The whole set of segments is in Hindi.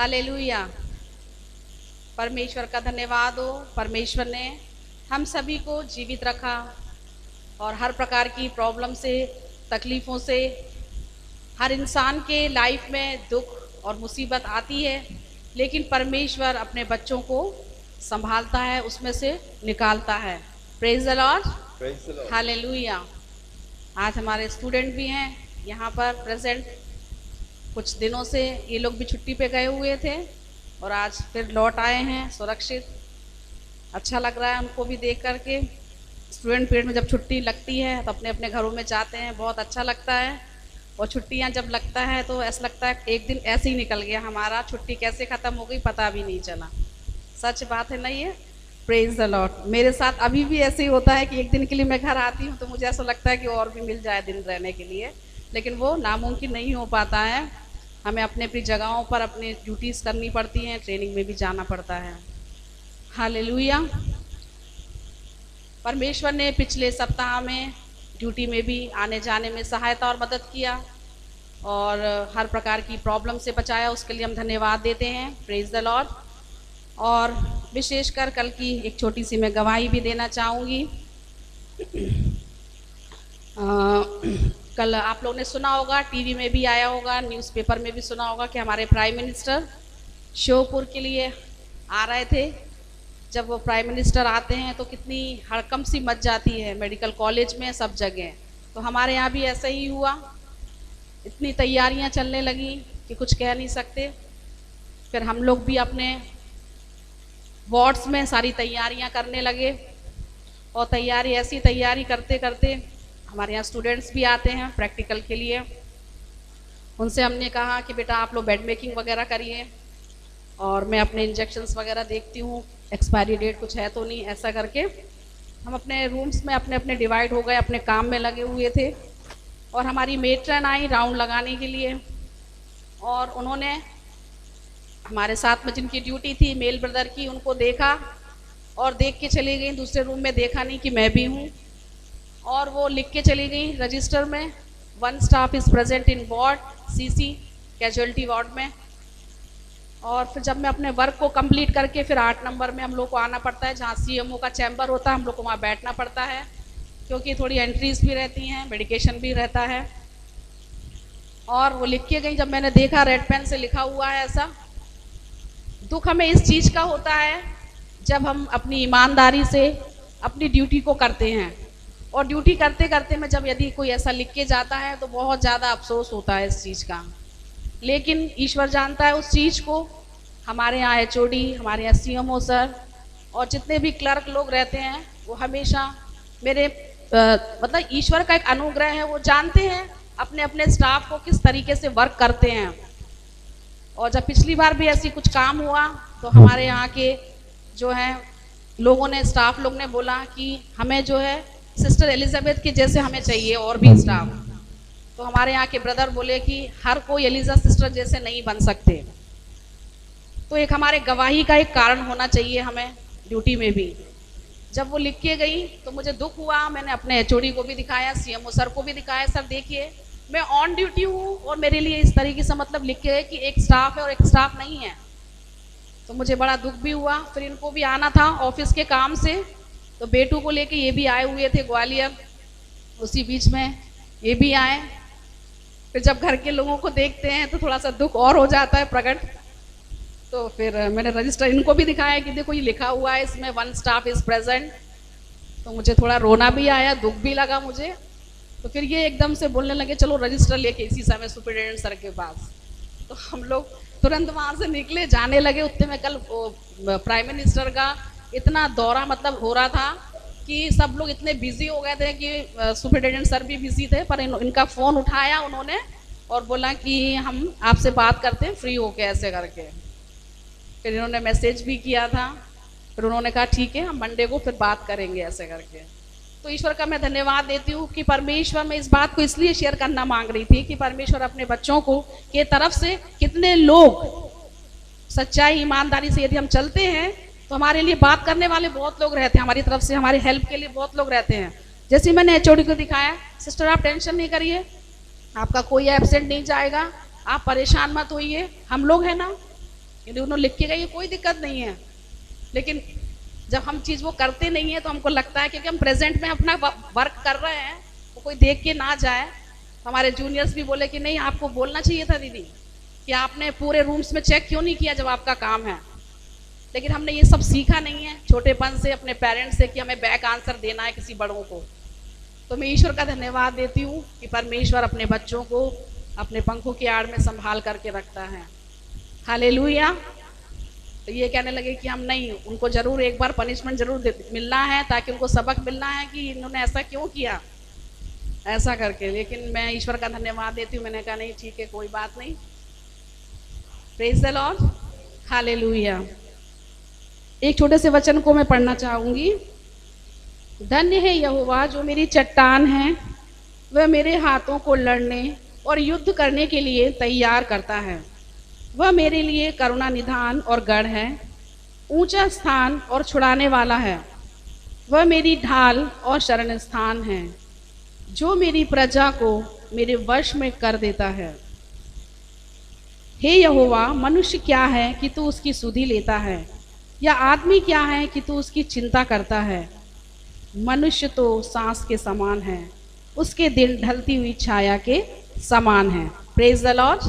हालेलुया। परमेश्वर का धन्यवाद हो। परमेश्वर ने हम सभी को जीवित रखा और हर प्रकार की प्रॉब्लम से, तकलीफ़ों से, हर इंसान के लाइफ में दुख और मुसीबत आती है, लेकिन परमेश्वर अपने बच्चों को संभालता है, उसमें से निकालता है। Praise the Lord, hallelujah. आज हमारे स्टूडेंट भी हैं यहाँ पर प्रेजेंट। कुछ दिनों से ये लोग भी छुट्टी पे गए हुए थे और आज फिर लौट आए हैं सुरक्षित। अच्छा लग रहा है उनको भी देख करके। स्टूडेंट पीरियड में जब छुट्टी लगती है तो अपने अपने घरों में जाते हैं, बहुत अच्छा लगता है। और छुट्टियां जब लगता है तो ऐसा लगता है एक दिन ऐसे ही निकल गया हमारा, छुट्टी कैसे ख़त्म हो गई पता भी नहीं चला। सच बात है ना ये? Praise the Lord. मेरे साथ अभी भी ऐसे ही होता है कि एक दिन के लिए मैं घर आती हूँ तो मुझे ऐसा लगता है कि और भी मिल जाए दिन रहने के लिए, लेकिन वो नामुमकिन नहीं हो पाता है। हमें अपने अपनी जगहों पर अपनी ड्यूटीज़ करनी पड़ती हैं, ट्रेनिंग में भी जाना पड़ता है। हालेलुया। परमेश्वर ने पिछले सप्ताह में ड्यूटी में भी आने जाने में सहायता और मदद किया और हर प्रकार की प्रॉब्लम से बचाया, उसके लिए हम धन्यवाद देते हैं। Praise the Lord. और विशेषकर कल की एक छोटी सी मैं गवाही भी देना चाहूँगी। कल आप लोगों ने सुना होगा, टीवी में भी आया होगा, न्यूज़पेपर में भी सुना होगा कि हमारे प्राइम मिनिस्टर श्योपुर के लिए आ रहे थे। जब वो प्राइम मिनिस्टर आते हैं तो कितनी हड़कंप सी मच जाती है, मेडिकल कॉलेज में, सब जगह। तो हमारे यहाँ भी ऐसा ही हुआ, इतनी तैयारियाँ चलने लगी कि कुछ कह नहीं सकते। फिर हम लोग भी अपने वार्ड्स में सारी तैयारियाँ करने लगे और ऐसी तैयारी करते करते हमारे यहाँ स्टूडेंट्स भी आते हैं प्रैक्टिकल के लिए। उनसे हमने कहा कि बेटा आप लोग बेड मेकिंग वगैरह करिए और मैं अपने इंजेक्शन्स वगैरह देखती हूँ, एक्सपायरी डेट कुछ है तो नहीं। ऐसा करके हम अपने रूम्स में अपने अपने डिवाइड हो गए, अपने काम में लगे हुए थे। और हमारी मेट्रन आई राउंड लगाने के लिए और उन्होंने हमारे साथ में जिनकी ड्यूटी थी मेल ब्रदर की, उनको देखा और देख के चली गई। दूसरे रूम में देखा नहीं कि मैं भी हूँ और वो लिख के चली गई रजिस्टर में, 1 staff is present in ward CC casualty ward में। और फिर जब मैं अपने वर्क को कंप्लीट करके फिर 8 नंबर में हम लोग को आना पड़ता है, जहाँ CMO का चैम्बर होता है, हम लोग को वहाँ बैठना पड़ता है क्योंकि थोड़ी एंट्रीज भी रहती हैं, मेडिकेशन भी रहता है। और वो लिख के गई, जब मैंने देखा रेड पेन से लिखा हुआ है ऐसा। दुख हमें इस चीज़ का होता है जब हम अपनी ईमानदारी से अपनी ड्यूटी को करते हैं और ड्यूटी करते करते में जब यदि कोई ऐसा लिख के जाता है तो बहुत ज़्यादा अफसोस होता है इस चीज़ का। लेकिन ईश्वर जानता है उस चीज़ को। हमारे यहाँ HOD, हमारे यहाँ CMO सर और जितने भी क्लर्क लोग रहते हैं वो हमेशा मेरे मतलब ईश्वर का एक अनुग्रह है, वो जानते हैं अपने अपने स्टाफ को किस तरीके से वर्क करते हैं। और जब पिछली बार भी ऐसी कुछ काम हुआ तो हमारे यहाँ के जो हैं लोगों ने, स्टाफ लोग ने बोला कि हमें जो है सिस्टर एलिजाबेथ के जैसे हमें चाहिए और भी स्टाफ। तो हमारे यहाँ के ब्रदर बोले कि हर कोई एलिजा सिस्टर जैसे नहीं बन सकते, तो एक हमारे गवाही का एक कारण होना चाहिए हमें ड्यूटी में भी। जब वो लिख के गई तो मुझे दुख हुआ। मैंने अपने HOD को भी दिखाया, CMO सर को भी दिखाया, सर देखिए मैं ऑन ड्यूटी हूँ और मेरे लिए इस तरीके से मतलब लिख के कि एक स्टाफ है और एक स्टाफ नहीं है। तो मुझे बड़ा दुख भी हुआ। फिर इनको भी आना था ऑफिस के काम से, तो बेटू को लेके ये भी आए हुए थे ग्वालियर, उसी बीच में ये भी आए। फिर जब घर के लोगों को देखते हैं तो थोड़ा सा दुख और हो जाता है प्रकट। तो फिर मैंने रजिस्टर इनको भी दिखाया कि देखो ये लिखा हुआ है इसमें 1 स्टाफ इज़ प्रेजेंट। तो मुझे थोड़ा रोना भी आया, दुख भी लगा मुझे। तो फिर ये एकदम से बोलने लगे चलो रजिस्टर लेके इसी समय सुपरिटेंडेंट सर के पास। तो हम लोग तुरंत वहाँ से निकले, जाने लगे। उतने में कल प्राइम मिनिस्टर का इतना दौरा मतलब हो रहा था कि सब लोग इतने बिजी हो गए थे कि सुपरिटेंडेंट सर भी बिजी थे, पर इनका फ़ोन उठाया उन्होंने और बोला कि हम आपसे बात करते हैं फ्री होके, ऐसे करके। फिर इन्होंने मैसेज भी किया था, फिर उन्होंने कहा ठीक है हम मंडे को फिर बात करेंगे, ऐसे करके। तो ईश्वर का मैं धन्यवाद देती हूँ कि परमेश्वर, मैं इस बात को इसलिए शेयर करना मांग रही थी कि परमेश्वर अपने बच्चों को के तरफ से कितने लोग सच्चाई ईमानदारी से यदि हम चलते हैं तो हमारे लिए बात करने वाले बहुत लोग रहते हैं, हमारी तरफ से हमारी हेल्प के लिए बहुत लोग रहते हैं। जैसे मैंने HOD को दिखाया, सिस्टर आप टेंशन नहीं करिए, आपका कोई एब्सेंट नहीं जाएगा, आप परेशान मत होइए, हम लोग हैं ना। यदि उन्होंने लिख के गई कोई दिक्कत नहीं है, लेकिन जब हम चीज़ वो करते नहीं है तो हमको लगता है क्योंकि हम प्रेजेंट में अपना वर्क कर रहे हैं, तो कोई देख के ना जाए। हमारे जूनियर्स भी बोले कि नहीं, आपको बोलना चाहिए था दीदी कि आपने पूरे रूम्स में चेक क्यों नहीं किया जब आपका काम है। लेकिन हमने ये सब सीखा नहीं है छोटेपन से अपने पेरेंट्स से कि हमें बैक आंसर देना है किसी बड़ों को। तो मैं ईश्वर का धन्यवाद देती हूँ कि परमेश्वर अपने बच्चों को अपने पंखों की आड़ में संभाल करके रखता है। हालेलुया। तो ये कहने लगे कि हम नहीं, उनको जरूर एक बार पनिशमेंट जरूर मिलना है, ताकि उनको सबक मिलना है कि इन्होंने ऐसा क्यों किया, ऐसा करके। लेकिन मैं ईश्वर का धन्यवाद देती हूँ, मैंने कहा नहीं ठीक है, कोई बात नहीं। Praise the Lord. हालेलुया। एक छोटे से वचन को मैं पढ़ना चाहूंगी। धन्य है यहोवा जो मेरी चट्टान है, वह मेरे हाथों को लड़ने और युद्ध करने के लिए तैयार करता है। वह मेरे लिए करुणा निधान और गढ़ है, ऊंचा स्थान और छुड़ाने वाला है। वह मेरी ढाल और शरण स्थान है, जो मेरी प्रजा को मेरे वश में कर देता है। हे यहोवा, मनुष्य क्या है कि तू उसकी सुधि लेता है, या आदमी क्या है कि तू उसकी चिंता करता है। मनुष्य तो सांस के समान है, उसके दिन ढलती हुई छाया के समान है। Praise the Lord.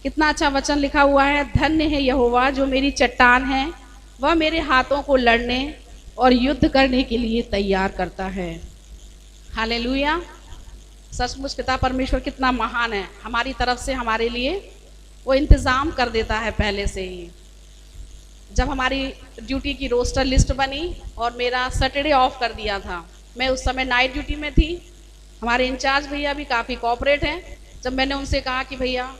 कितना अच्छा वचन लिखा हुआ है। धन्य है यहोवा जो मेरी चट्टान है, वह मेरे हाथों को लड़ने और युद्ध करने के लिए तैयार करता है। हालेलुया। सचमुच पिता परमेश्वर कितना महान है, हमारी तरफ से हमारे लिए वो इंतज़ाम कर देता है पहले से ही। जब हमारी ड्यूटी की रोस्टर लिस्ट बनी और मेरा सैटरडे ऑफ कर दिया था, मैं उस समय नाइट ड्यूटी में थी। हमारे इंचार्ज भैया भी काफ़ी कोऑपरेट हैं। जब मैंने उनसे कहा कि भैया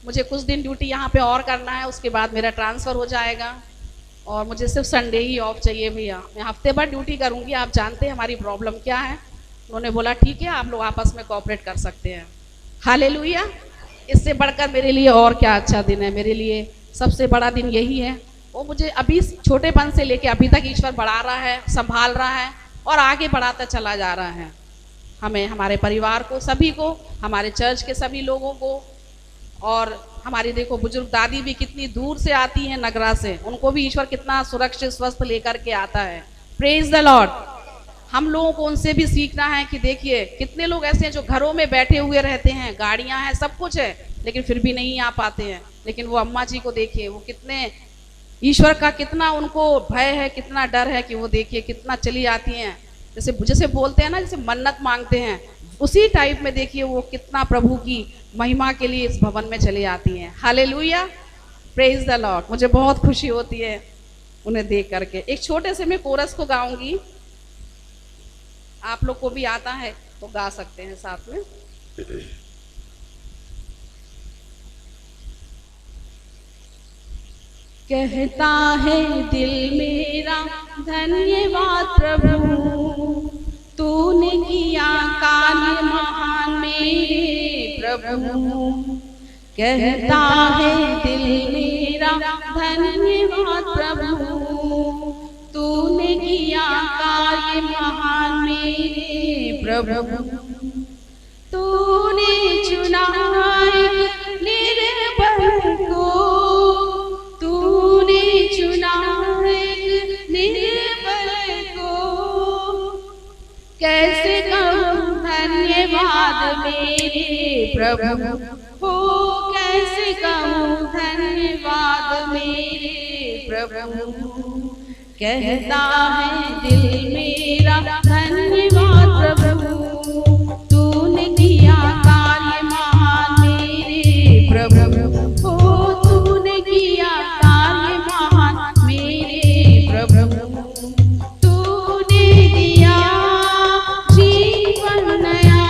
मुझे कुछ दिन ड्यूटी यहाँ पे और करना है, उसके बाद मेरा ट्रांसफ़र हो जाएगा और मुझे सिर्फ संडे ही ऑफ चाहिए भैया, मैं हफ्ते भर ड्यूटी करूँगी, आप जानते हैं हमारी प्रॉब्लम क्या है। उन्होंने बोला ठीक है, आप लोग आपस में कोऑपरेट कर सकते हैं। हालेलुया। इससे बढ़कर मेरे लिए और क्या अच्छा दिन है। मेरे लिए सबसे बड़ा दिन यही है। वो मुझे अभी छोटेपन से लेके अभी तक ईश्वर बढ़ा रहा है, संभाल रहा है और आगे बढ़ाता चला जा रहा है। हमें, हमारे परिवार को, सभी को, हमारे चर्च के सभी लोगों को, और हमारी देखो बुजुर्ग दादी भी कितनी दूर से आती हैं नगरा से, उनको भी ईश्वर कितना सुरक्षित स्वस्थ लेकर के आता है। Praise the Lord. हम लोगों को उनसे भी सीखना है कि देखिए कितने लोग ऐसे हैं जो घरों में बैठे हुए रहते हैं, गाड़ियां हैं, सब कुछ है, लेकिन फिर भी नहीं आ पाते हैं। लेकिन वो अम्मा जी को देखिए, वो कितने ईश्वर का कितना उनको भय है, कितना डर है कि वो देखिए कितना चली आती हैं। जैसे बोलते हैं ना, जैसे मन्नत मांगते हैं, उसी टाइप में देखिए वो कितना प्रभु की महिमा के लिए इस भवन में चली आती हैं। हालेलुया। Praise the Lord. मुझे बहुत खुशी होती है उन्हें देख करके। एक छोटे से मैं कोरस को गाऊंगी, आप लोग को भी आता है तो गा सकते हैं साथ में। कहता है दिल मेरा धन्यवाद प्रभु, तूने किया कार्य महान मेरे प्रभु। कहता है दिल मेरा धन्यवाद प्रभु, तूने किया कार्य महान मेरे प्रभु। तूने चुना एक निर्बल को, तूने चुना एक निर्बल को, कैसे कहूँ धन्यवाद मेरे प्रभु, हो कैसे कहूँ धन्यवाद मेरे प्रभु। कहता है दिल मेरा धन्यवाद प्रभु, तूने किया कार्य महान मेरे प्रभु, हो तूने किया कार्य महान मेरे प्रभु। तूने दिया जीवन नया,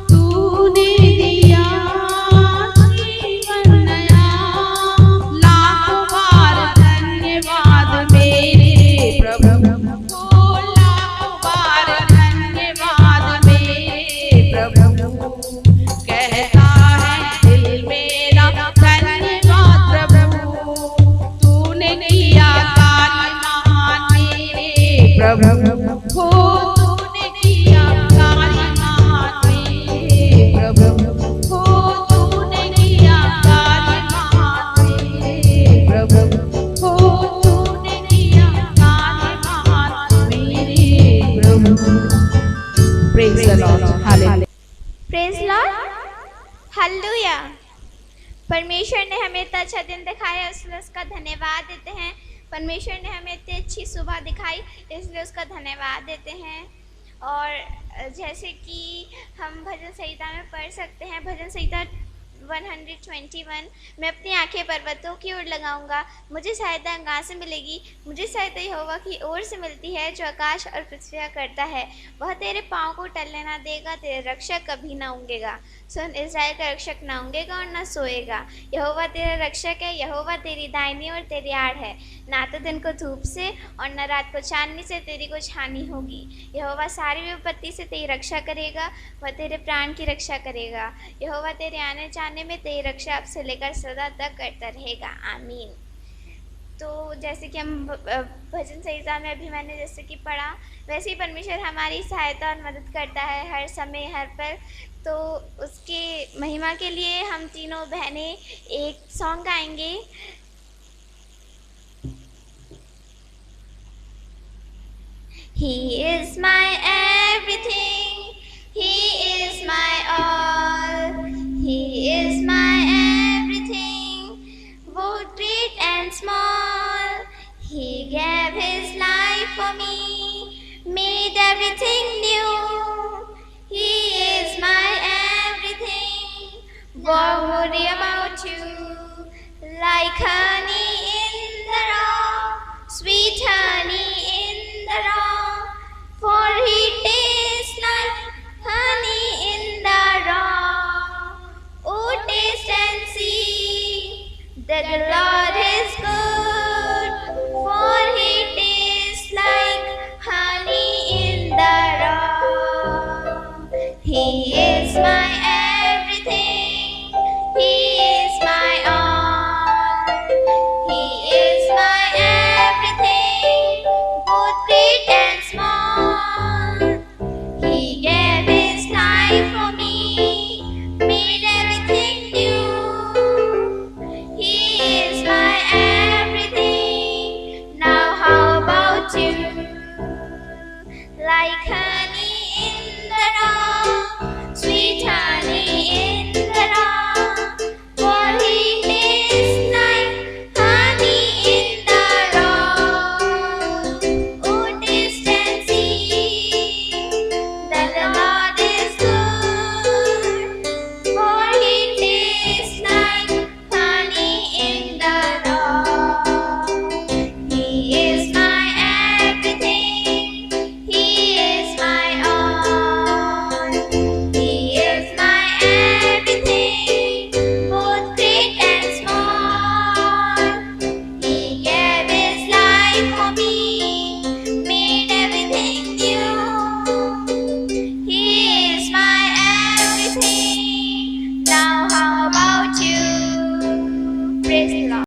तूने दिया जीवन नया, लाखों बार धन्यवाद मेरे प्रभु, लाखों बार Praise the Lord. Hallelujah. Praise Lord, hallelujah. परमेश्वर ने हमें इतना अच्छा दिन दिखाया, इसलिए उसका धन्यवाद देते हैं। परमेश्वर ने हमें इतनी अच्छी सुबह दिखाई, इसलिए उसका धन्यवाद देते हैं। और जैसे कि हम भजन संहिता में पढ़ सकते हैं, भजन संहिता 121, मैं अपनी आंखें पर्वतों की ओर लगाऊंगा, मुझे सहायता कहाँ से मिलेगी? मुझे सहायता यहोवा की ओर से मिलती है, जो आकाश और पृथ्वी का करता है। वह तेरे पाँव को टलने ना देगा, तेरे रक्षक कभी ना ऊँघेगा। सुन, इस्राएल का रक्षक ना ऊँघेगा और ना सोएगा। यहोवा तेरा रक्षक है, यहोवा तेरी दाहिनी और तेरी आड़ है। ना तो दिन को धूप से और न रात को चांदनी से तेरी कुछ हानि होगी। यहोवा सारी विपत्ति से तेरी रक्षा करेगा, वह तेरे प्राण की रक्षा करेगा। यहोवा तेरे आने जाने में तेरी रक्षा अब से लेकर सदा तक करता रहेगा। आमीन। तो जैसे कि हम भजन संहिता में अभी मैंने जैसे कि पढ़ा, वैसे ही परमेश्वर हमारी सहायता और मदद करता है हर समय हर पल। तो उसके महिमा के लिए हम तीनों बहनें एक सॉन्ग गाएंगे। He is my everything, He is my all, He is my everything, both great and small. He gave His life for me, made everything new. He is my everything, what worry about you, like her